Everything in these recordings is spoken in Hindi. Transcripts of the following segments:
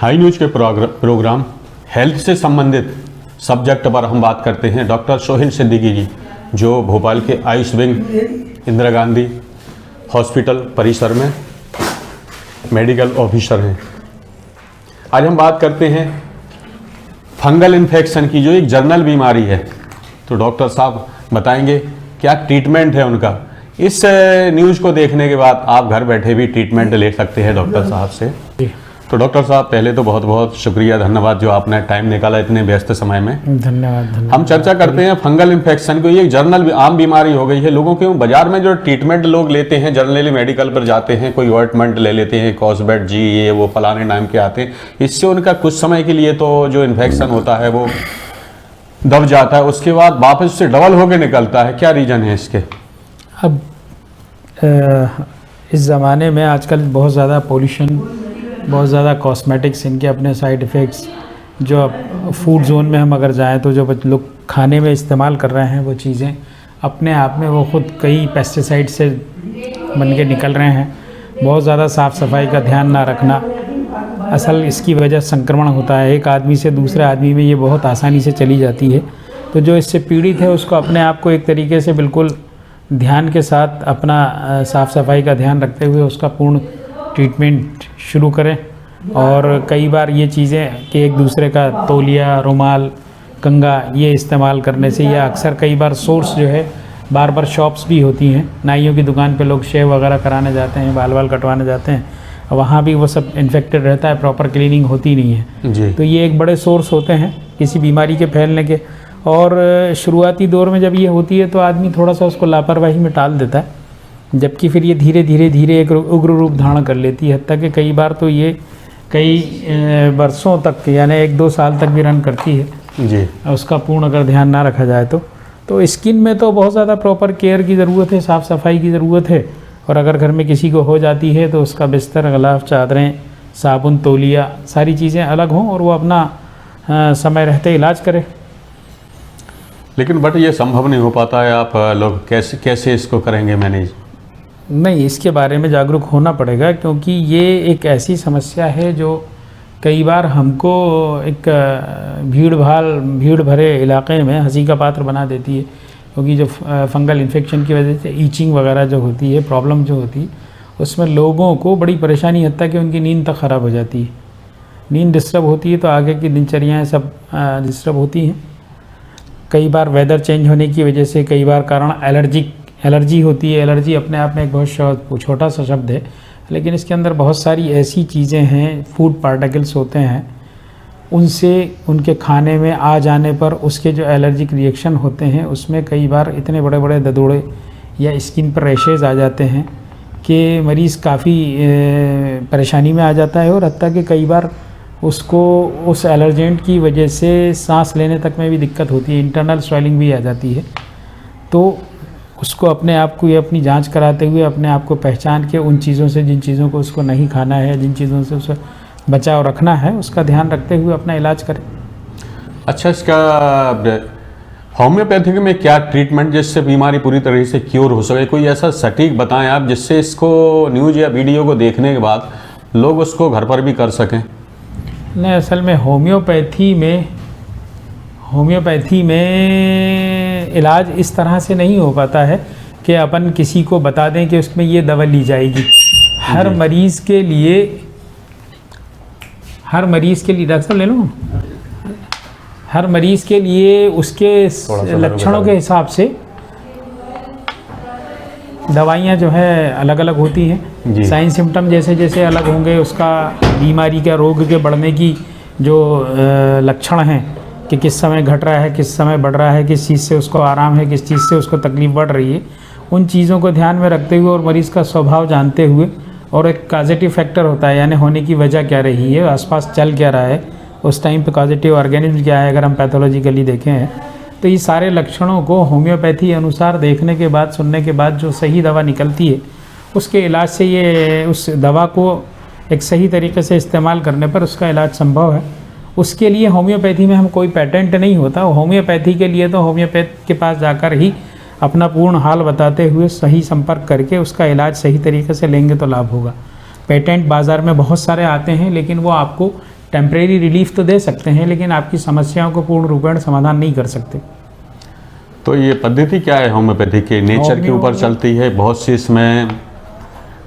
हाई न्यूज के प्रोग्राम हेल्थ से संबंधित सब्जेक्ट पर हम बात करते हैं डॉक्टर सोहेल सिद्दीकी जी, जो भोपाल के आयुष विंग इंदिरा गांधी हॉस्पिटल परिसर में मेडिकल ऑफिसर हैं। आज हम बात करते हैं फंगल इन्फेक्शन की, जो एक जर्नल बीमारी है। तो डॉक्टर साहब बताएंगे क्या ट्रीटमेंट है उनका। इस न्यूज़ को देखने के बाद आप घर बैठे भी ट्रीटमेंट ले सकते हैं डॉक्टर साहब से। तो डॉक्टर साहब पहले तो बहुत बहुत शुक्रिया, धन्यवाद जो आपने टाइम निकाला इतने व्यस्त समय में। धन्यवाद। हम चर्चा करते हैं फंगल इन्फेक्शन को। ये एक जर्नल आम बीमारी हो गई है लोगों के। बाजार में जो ट्रीटमेंट लोग लेते हैं, जनरली मेडिकल पर जाते हैं, कोई ऑइंटमेंट ले लेते हैं, कॉस्बेट जी ये वो फलाने नाम के आते हैं। इससे उनका कुछ समय के लिए तो जो इन्फेक्शन होता है वो दब जाता है, उसके बाद वापस से डबल होकर निकलता है। क्या रीज़न है इसके? अब इस ज़माने में आजकल बहुत ज़्यादा पोल्यूशन, बहुत ज़्यादा कॉस्मेटिक्स, इनके अपने साइड इफ़ेक्ट्स, जो अब फूड जोन में हम अगर जाएं तो जो लोग खाने में इस्तेमाल कर रहे हैं वो चीज़ें अपने आप में वो खुद कई पेस्टिसाइड से बन के निकल रहे हैं। बहुत ज़्यादा साफ़ सफाई का ध्यान ना रखना, असल इसकी वजह संक्रमण होता है। एक आदमी से दूसरे आदमी में ये बहुत आसानी से चली जाती है। तो जो इससे पीड़ित है उसको अपने आप को एक तरीके से बिल्कुल ध्यान के साथ अपना साफ़ सफाई का ध्यान रखते हुए उसका पूर्ण ट्रीटमेंट शुरू करें। और कई बार ये चीज़ें कि एक दूसरे का तौलिया, रुमाल, कंघा ये इस्तेमाल करने से, या अक्सर कई बार सोर्स जो है बार शॉप्स भी होती हैं, नाइयों की दुकान पे लोग शेव वगैरह कराने जाते हैं, बाल कटवाने जाते हैं, वहाँ भी वो सब इन्फेक्टेड रहता है, प्रॉपर क्लीनिंग होती नहीं है जी। तो ये एक बड़े सोर्स होते हैं किसी बीमारी के फैलने के। और शुरुआती दौर में जब ये होती है तो आदमी थोड़ा सा उसको लापरवाही में टाल देता है, जबकि फिर ये धीरे धीरे एक उग्र रूप धारण कर लेती है। हत्ता कि कई बार तो ये कई बरसों तक, यानी 1-2 साल तक भी रन करती है जी। उसका पूर्ण अगर ध्यान ना रखा जाए तो स्किन में तो बहुत ज़्यादा प्रॉपर केयर की ज़रूरत है, साफ़ सफाई की ज़रूरत है। और अगर घर में किसी को हो जाती है तो उसका बिस्तर, गलाफ, चादरें, साबुन, तौलिया सारी चीज़ें अलग हों और वो अपना समय रहते इलाज करे। लेकिन बट ये संभव नहीं हो पाता है। आप लोग कैसे इसको करेंगे मैनेज? नहीं, इसके बारे में जागरूक होना पड़ेगा, क्योंकि ये एक ऐसी समस्या है जो कई बार हमको एक भीड़ भरे इलाके में हंसी का पात्र बना देती है। क्योंकि जो फंगल इन्फेक्शन की वजह से ईचिंग वगैरह जो होती है, प्रॉब्लम जो होती है, उसमें लोगों को बड़ी परेशानी हत्ता कि उनकी नींद तक ख़राब हो जाती है। नींद डिस्टर्ब होती है तो आगे की दिनचर्याएँ सब डिस्टर्ब होती हैं। कई बार वेदर चेंज होने की वजह से कई बार कारण एलर्जी होती है। एलर्जी अपने आप में एक बहुत छोटा सा शब्द है, लेकिन इसके अंदर बहुत सारी ऐसी चीज़ें हैं, फूड पार्टिकल्स होते हैं, उनसे उनके खाने में आ जाने पर उसके जो एलर्जिक रिएक्शन होते हैं उसमें कई बार इतने बड़े ददोड़े या स्किन पर रैशेज आ जाते हैं कि मरीज़ काफ़ी परेशानी में आ जाता है। और हत्ता कि कई बार उसको उस एलर्जेंट की वजह से सांस लेने तक में भी दिक्कत होती है, इंटरनल स्वेलिंग भी आ जाती है। तो उसको अपने आप को, ये अपनी जांच कराते हुए अपने आप को पहचान के उन चीज़ों से, जिन चीज़ों को उसको नहीं खाना है, जिन चीज़ों से उसे बचाव रखना है, उसका ध्यान रखते हुए अपना इलाज करें। अच्छा, इसका होम्योपैथिक में क्या ट्रीटमेंट जिससे बीमारी पूरी तरह से क्योर हो सके? कोई ऐसा सटीक बताएं आप जिससे इसको न्यूज़ या वीडियो को देखने के बाद लोग उसको घर पर भी कर सकें। नहीं, असल में होम्योपैथी में इलाज इस तरह से नहीं हो पाता है कि अपन किसी को बता दें कि उसमें ये दवा ली जाएगी। हर मरीज़ के लिए डॉक्टर साहब ले लो, हर मरीज़ के लिए उसके लक्षणों के हिसाब से दवाइयाँ जो है अलग अलग होती हैं। साइन सिम्टम जैसे अलग होंगे, उसका बीमारी का, रोग के बढ़ने की जो लक्षण हैं कि किस समय घट रहा है, किस समय बढ़ रहा है, किस चीज़ से उसको आराम है, किस चीज़ से उसको तकलीफ़ बढ़ रही है, उन चीज़ों को ध्यान में रखते हुए और मरीज़ का स्वभाव जानते हुए, और एक पॉजिटिव फैक्टर होता है, यानी होने की वजह क्या रही है, आसपास चल क्या रहा है, उस टाइम पे पॉजिटिव ऑर्गेनिज्म क्या है, अगर हम पैथोलॉजिकली देखें हैं तो ये सारे लक्षणों को होम्योपैथी अनुसार देखने के बाद, सुनने के बाद जो सही दवा निकलती है, उसके इलाज से ये उस दवा को एक सही तरीके से इस्तेमाल करने पर उसका इलाज संभव है। उसके लिए होम्योपैथी में हम कोई पेटेंट नहीं होता। होम्योपैथी के लिए तो होम्योपैथ के पास जाकर ही अपना पूर्ण हाल बताते हुए सही संपर्क करके उसका इलाज सही तरीके से लेंगे तो लाभ होगा। पेटेंट बाज़ार में बहुत सारे आते हैं, लेकिन वो आपको टेम्परेरी रिलीफ तो दे सकते हैं, लेकिन आपकी समस्याओं को पूर्ण रूपेण समाधान नहीं कर सकते। तो ये पद्धति क्या है होम्योपैथी के? नेचर के ऊपर चलती है, बहुत सी इसमें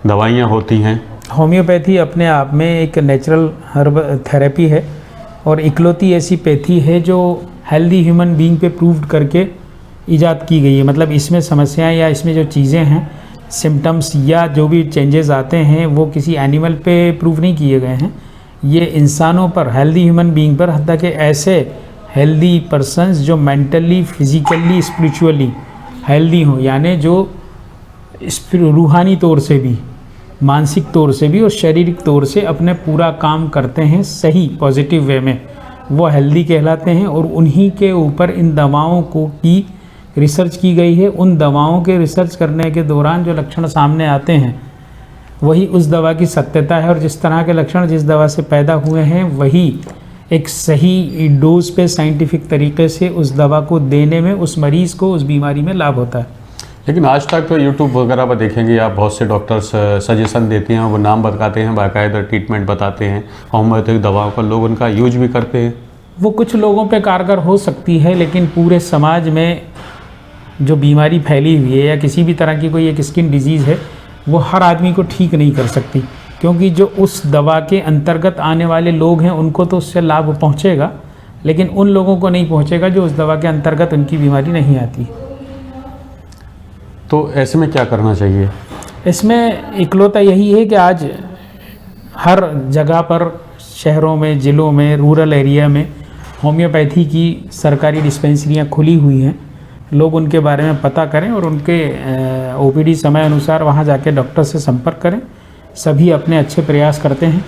दवाइयाँ होती हैं। होम्योपैथी अपने आप में एक नेचुरल हर्ब थेरेपी है और इकलौती ऐसी पैथी है जो हेल्दी ह्यूमन बीइंग पे प्रूव्ड करके ईजाद की गई है। मतलब इसमें समस्याएं या इसमें जो चीज़ें हैं, सिम्टम्स या जो भी चेंजेस आते हैं, वो किसी एनिमल पे प्रूव नहीं किए गए हैं। ये इंसानों पर, हेल्दी ह्यूमन बीइंग पर, हत्ता के ऐसे हेल्दी पर्सन्स जो मेंटली, फिजिकली, स्पिरिचुअली हेल्दी हों, यानी जो रूहानी तौर से भी, मानसिक तौर से भी और शारीरिक तौर से अपने पूरा काम करते हैं सही पॉजिटिव वे में, वो हेल्दी कहलाते हैं। और उन्हीं के ऊपर इन दवाओं को की रिसर्च की गई है। उन दवाओं के रिसर्च करने के दौरान जो लक्षण सामने आते हैं वही उस दवा की सत्यता है, और जिस तरह के लक्षण जिस दवा से पैदा हुए हैं वही एक सही डोज पे साइंटिफिक तरीके से उस दवा को देने में उस मरीज़ को उस बीमारी में लाभ होता है। लेकिन आज तक तो यूट्यूब वगैरह पर देखेंगे आप, बहुत से डॉक्टर्स सजेशन देते हैं, वो नाम बताते हैं, बाकायदा ट्रीटमेंट बताते हैं होम्योपैथिक दवाओं का, लोग उनका यूज भी करते हैं। वो कुछ लोगों पे कारगर हो सकती है, लेकिन पूरे समाज में जो बीमारी फैली हुई है या किसी भी तरह की कोई एक स्किन डिजीज़ है, वो हर आदमी को ठीक नहीं कर सकती, क्योंकि जो उस दवा के अंतर्गत आने वाले लोग हैं उनको तो उससे लाभ पहुंचेगा, लेकिन उन लोगों को नहीं पहुंचेगा जो उस दवा के अंतर्गत उनकी बीमारी नहीं आती। तो ऐसे में क्या करना चाहिए? इसमें इकलौता यही है कि आज हर जगह पर, शहरों में, ज़िलों में, रूरल एरिया में होम्योपैथी की सरकारी डिस्पेंसरियां खुली हुई हैं। लोग उनके बारे में पता करें और उनके ओपीडी समय अनुसार वहां जाके डॉक्टर से संपर्क करें। सभी अपने अच्छे प्रयास करते हैं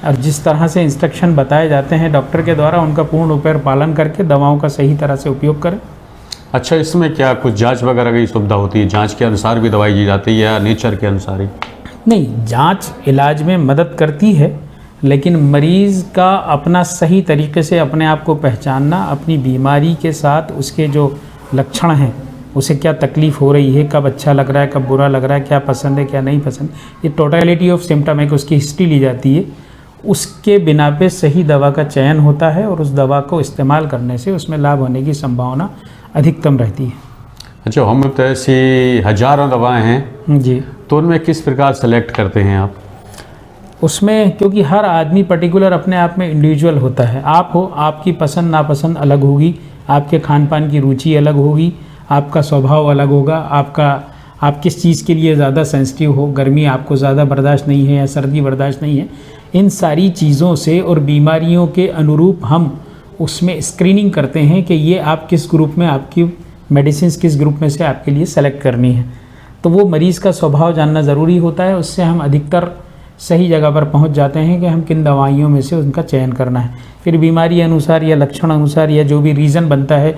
और जिस तरह से इंस्ट्रक्शन बताए जाते हैं डॉक्टर के द्वारा, उनका पूर्ण रूपेण पालन करके दवाओं का सही तरह से उपयोग करें। अच्छा, इसमें क्या कुछ जांच वगैरह की सुविधा होती है? जांच के अनुसार भी दवाई दी जाती है या नेचर के अनुसार ही? नहीं, जांच इलाज में मदद करती है, लेकिन मरीज़ का अपना सही तरीके से अपने आप को पहचानना, अपनी बीमारी के साथ उसके जो लक्षण हैं, उसे क्या तकलीफ़ हो रही है, कब अच्छा लग रहा है, कब बुरा लग रहा है, क्या पसंद है, क्या नहीं पसंद, ये टोटलिटी ऑफ सिम्टम है कि उसकी हिस्ट्री ली जाती है। उसके बिना पे सही दवा का चयन होता है और उस दवा को इस्तेमाल करने से उसमें लाभ होने की संभावना अधिकतम रहती है। अच्छा, होम्योपैथी हजारों दवाएं हैं जी, तो उनमें किस प्रकार सेलेक्ट करते हैं आप? उसमें क्योंकि हर आदमी पर्टिकुलर अपने आप में इंडिविजुअल होता है। आप हो, आपकी पसंद नापसंद अलग होगी, आपके खान पान की रुचि अलग होगी, आपका स्वभाव अलग होगा, आप किस चीज़ के लिए ज़्यादा सेंसिटिव हो, गर्मी आपको ज़्यादा बर्दाश्त नहीं है या सर्दी बर्दाश्त नहीं है, इन सारी चीज़ों से और बीमारियों के अनुरूप हम उसमें स्क्रीनिंग करते हैं कि ये आप किस ग्रुप में, आपकी मेडिसिन किस ग्रुप में से आपके लिए सेलेक्ट करनी है। तो वो मरीज़ का स्वभाव जानना ज़रूरी होता है, उससे हम अधिकतर सही जगह पर पहुंच जाते हैं कि हम किन दवाइयों में से उनका चयन करना है। फिर बीमारी अनुसार या लक्षण अनुसार या जो भी रीज़न बनता है,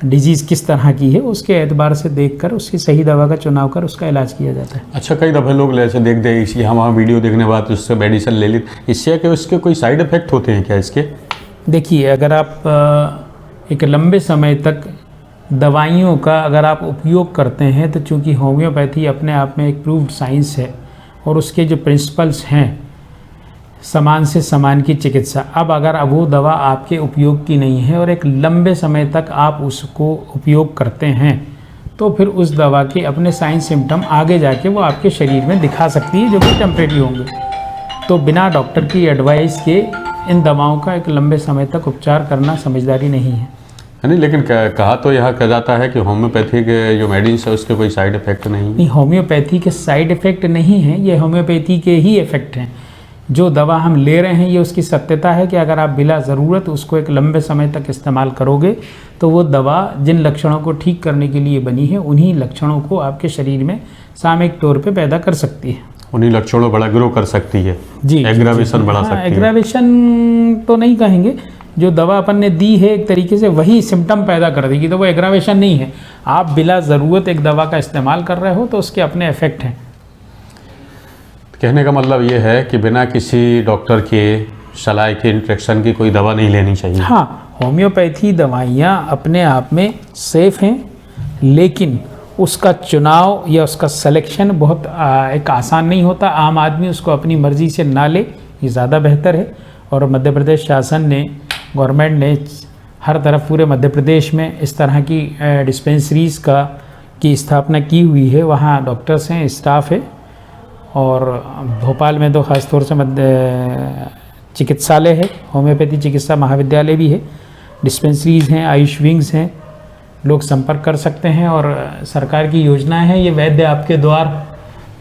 डिजीज़ किस तरह की है, उसके एतबार से देखकर उसकी सही दवा का चुनाव कर उसका इलाज किया जाता है। अच्छा, कई दफ़े लोग ऐसे देख दे इसी हम वहाँ वीडियो देखने के बाद उससे मेडिसिन ले ली, इससे कि उसके कोई साइड इफ़ेक्ट होते हैं क्या इसके? देखिए, अगर आप एक लंबे समय तक दवाइयों का अगर आप उपयोग करते हैं, तो चूँकि होम्योपैथी अपने आप में एक प्रूव्ड साइंस है और उसके जो प्रिंसिपल्स हैं, समान से समान की चिकित्सा, अब अगर वो दवा आपके उपयोग की नहीं है और एक लंबे समय तक आप उसको उपयोग करते हैं, तो फिर उस दवा के अपने साइन सिम्टम आगे जाके वो आपके शरीर में दिखा सकती है, जो कि टेम्परेरी होंगे। तो बिना डॉक्टर की एडवाइस के इन दवाओं का एक लंबे समय तक उपचार करना समझदारी नहीं है। नहीं, लेकिन कहा तो यह कहा जाता है कि होम्योपैथी के जो मेडिसिन है उसके कोई साइड इफ़ेक्ट नहीं। होम्योपैथी के साइड इफ़ेक्ट नहीं हैं, ये होम्योपैथी के ही इफ़ेक्ट हैं। जो दवा हम ले रहे हैं, ये उसकी सत्यता है कि अगर आप बिला ज़रूरत उसको एक लंबे समय तक इस्तेमाल करोगे, तो वो दवा जिन लक्षणों को ठीक करने के लिए बनी है, उन्हीं लक्षणों को आपके शरीर में सामयिक तौर पे पैदा कर सकती है, उन्हीं लक्षणों बड़ा ग्रो कर सकती है। जी, एग्रावेशन बढ़ा सकती है। एग्रावेशन तो नहीं कहेंगे, जो दवा अपन ने दी है एक तरीके से वही सिम्टम पैदा कर देगी, तो वो एग्रावेशन नहीं है। आप बिला ज़रूरत एक दवा का इस्तेमाल कर रहे हो तो उसके अपने इफ़ेक्ट हैं। कहने का मतलब ये है कि बिना किसी डॉक्टर के सलाह के, इंस्ट्रक्शन की कोई दवा नहीं लेनी चाहिए। हाँ, होम्योपैथी दवाइयाँ अपने आप में सेफ़ हैं, लेकिन उसका चुनाव या उसका सिलेक्शन बहुत एक आसान नहीं होता। आम आदमी उसको अपनी मर्ज़ी से ना ले, ये ज़्यादा बेहतर है। और मध्य प्रदेश शासन ने, गवर्नमेंट ने हर तरफ पूरे मध्य प्रदेश में इस तरह की डिस्पेंसरीज़ की स्थापना की हुई है। वहाँ डॉक्टर्स हैं, स्टाफ है, और भोपाल में तो ख़ास तौर से चिकित्सालय है, होम्योपैथी चिकित्सा महाविद्यालय भी है, डिस्पेंसरीज़ हैं, आयुष विंग्स हैं, लोग संपर्क कर सकते हैं। और सरकार की योजना है ये वैद्य आपके द्वार,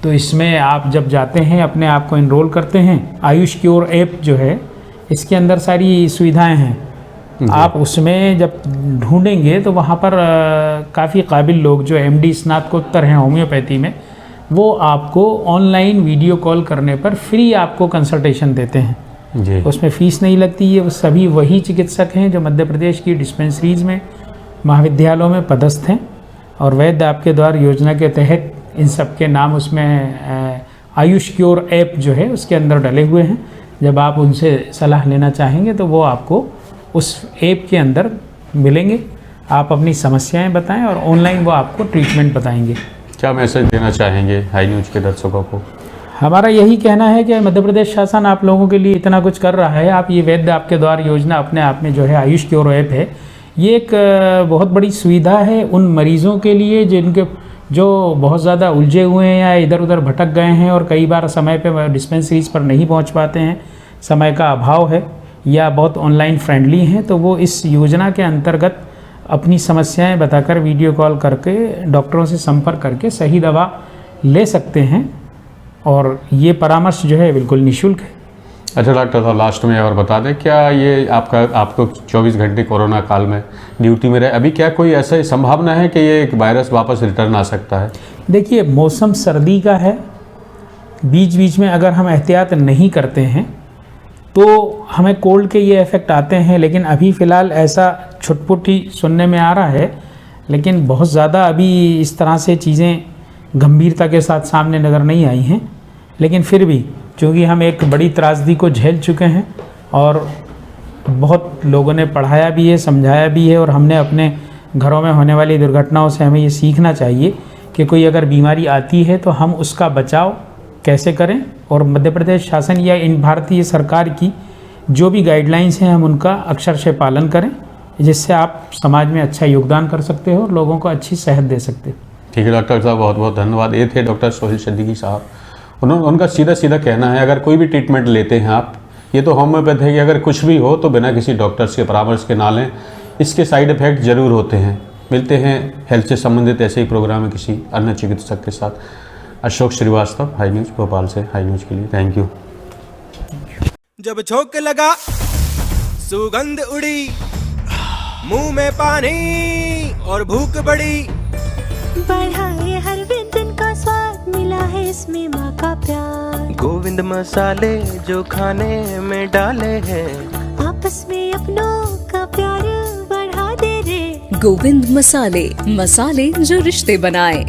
तो इसमें आप जब जाते हैं, अपने आप को इनरोल करते हैं, आयुष क्योर ऐप जो है इसके अंदर सारी सुविधाएं हैं। आप उसमें जब ढूंढेंगे तो वहाँ पर काफ़ी काबिल लोग जो MD स्नातकोत्तर हैं होम्योपैथी में, वो आपको ऑनलाइन वीडियो कॉल करने पर फ्री आपको कंसल्टेशन देते हैं जी। उसमें फ़ीस नहीं लगती है। वो सभी वही चिकित्सक हैं जो मध्य प्रदेश की डिस्पेंसरीज़ में, महाविद्यालयों में पदस्थ हैं, और वैद्य आपके द्वार योजना के तहत इन सब के नाम उसमें आयुष क्योर ऐप जो है उसके अंदर डले हुए हैं। जब आप उनसे सलाह लेना चाहेंगे तो वो आपको उस ऐप के अंदर मिलेंगे। आप अपनी समस्याएं बताएं और ऑनलाइन वो आपको ट्रीटमेंट बताएंगे। क्या मैसेज देना चाहेंगे हाई न्यूज़ के दर्शकों को? हमारा यही कहना है कि मध्य प्रदेश शासन आप लोगों के लिए इतना कुछ कर रहा है। आप ये वैद्य आपके द्वार योजना अपने आप में जो है आयुष क्योर ऐप है, ये एक बहुत बड़ी सुविधा है उन मरीज़ों के लिए जो बहुत ज़्यादा उलझे हुए हैं या इधर उधर भटक गए हैं और कई बार समय पे डिस्पेंसरीज़ पर नहीं पहुंच पाते हैं, समय का अभाव है, या बहुत ऑनलाइन फ्रेंडली हैं। तो वो इस योजना के अंतर्गत अपनी समस्याएं बताकर वीडियो कॉल करके डॉक्टरों से संपर्क करके सही दवा ले सकते हैं, और ये परामर्श जो है बिल्कुल निःशुल्क है। अच्छा डॉक्टर साहब, लास्ट में और बता दें, क्या ये आपको 24 घंटे कोरोना काल में ड्यूटी में रहे, अभी क्या कोई ऐसा संभावना है कि ये वायरस वापस रिटर्न आ सकता है? देखिए, मौसम सर्दी का है, बीच बीच में अगर हम एहतियात नहीं करते हैं तो हमें कोल्ड के ये इफ़ेक्ट आते हैं, लेकिन अभी फ़िलहाल ऐसा छुटपुट ही सुनने में आ रहा है, लेकिन बहुत ज़्यादा अभी इस तरह से चीज़ें गंभीरता के साथ सामने नज़र नहीं आई हैं। लेकिन फिर भी चूँकि हम एक बड़ी त्रासदी को झेल चुके हैं और बहुत लोगों ने पढ़ाया भी है, समझाया भी है, और हमने अपने घरों में होने वाली दुर्घटनाओं से हमें ये सीखना चाहिए कि कोई अगर बीमारी आती है तो हम उसका बचाव कैसे करें, और मध्य प्रदेश शासन या इन भारतीय सरकार की जो भी गाइडलाइंस हैं हम उनका अक्षर से पालन करें, जिससे आप समाज में अच्छा योगदान कर सकते हो और लोगों को अच्छी सेहत दे सकते हो। ठीक है डॉक्टर साहब, बहुत बहुत धन्यवाद। ये थे डॉक्टर सोहेल सिद्दीकी साहब। उनका सीधा सीधा कहना है, अगर कोई भी ट्रीटमेंट लेते हैं आप, ये तो होम्योपैथी है कि अगर कुछ भी हो तो बिना किसी डॉक्टर्स के परामर्श के ना लें, इसके साइड इफ़ेक्ट ज़रूर होते हैं। मिलते हैं हेल्थ से संबंधित ऐसे ही प्रोग्राम में किसी अन्य चिकित्सक के साथ। अशोक श्रीवास्तव, हाई न्यूज़ भोपाल से, हाई न्यूज़ के लिए थैंक यू। जब झोंक लगा सुगंध उड़ी, मुंह में पानी और भूख बढ़ी, बढ़ाए हर व्यंजन का स्वाद, मिला है इसमें माँ का प्यार। गोविंद मसाले जो खाने में डाले हैं, आपस में अपनों का प्यार बढ़ा दे रे। गोविंद मसाले, मसाले जो रिश्ते बनाए।